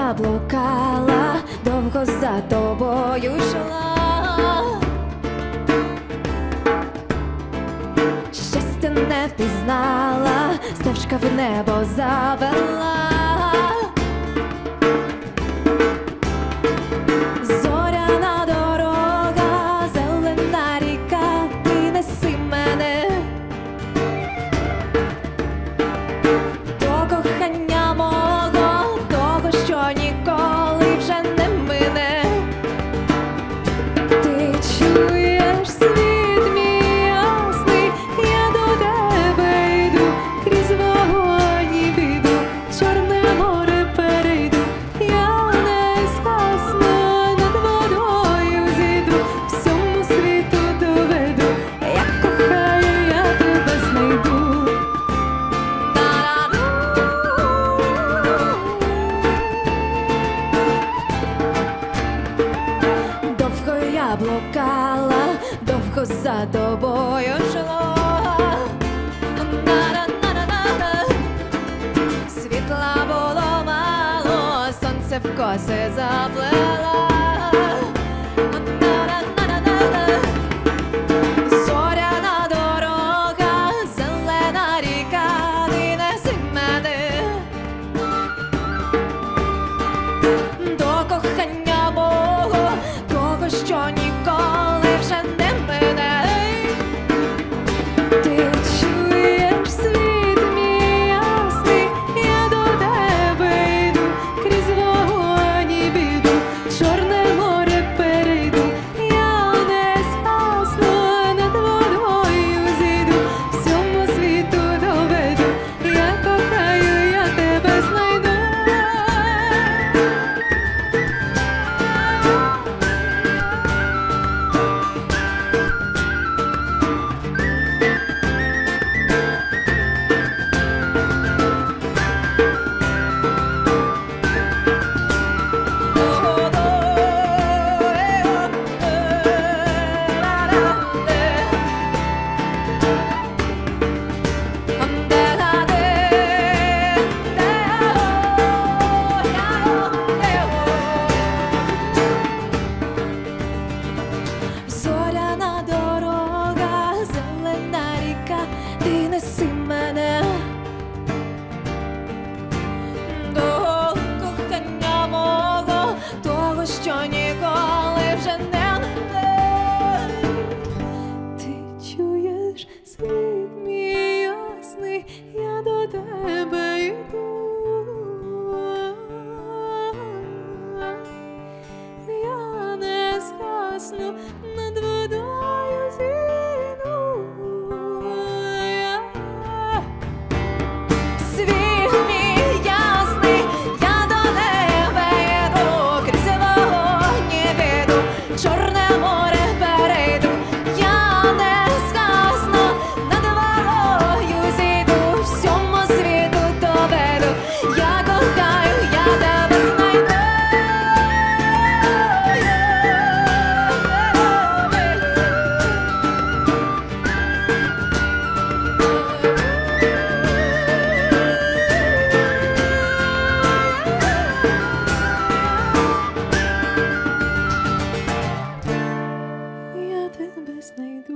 я блукала, довго за тобою йшла, щастя не впізнала, стежка в небо завела. Зоряна дорога, зелена ріка, ти неси мене до кохання мого, того, що ніколи вже не мине. Ти чуєш світ мій ясний, я до тебе йду, крізь вогонь і біду, Чорне море перейду, я не згасну, над водою зійду, всьому світу доведу, я кохаю, я тебе знайду. Довго я блукала, довго за тобою йшла, світла було мало, сонце в коси заплела. Зоряна дорога, зелена ріка, ти неси мене до кохання мого, того, що ніколи вже не мине. Ти чуєш світ мій ясний, я до тебе йду, крізь вогонь і біду, Чорне море перейду, я не згасну, над водою зійду, всьому світу доведу, я кохаю, я тебе знайду. Зоряна дорога, зелена ріка, ти неси мене до кохання мого, того, що ніколи вже не мине. Ти чуєш світ мій ясний, я до тебе йду, я не згасну, над водою зійду. Світ мій ясний, я до тебе йду, крізь вогонь і біду, Чорне море перейду, я не згасну, над водою зійду, всьому світу доведу, я кохаю, я тебе знайду. Я тебе знайду.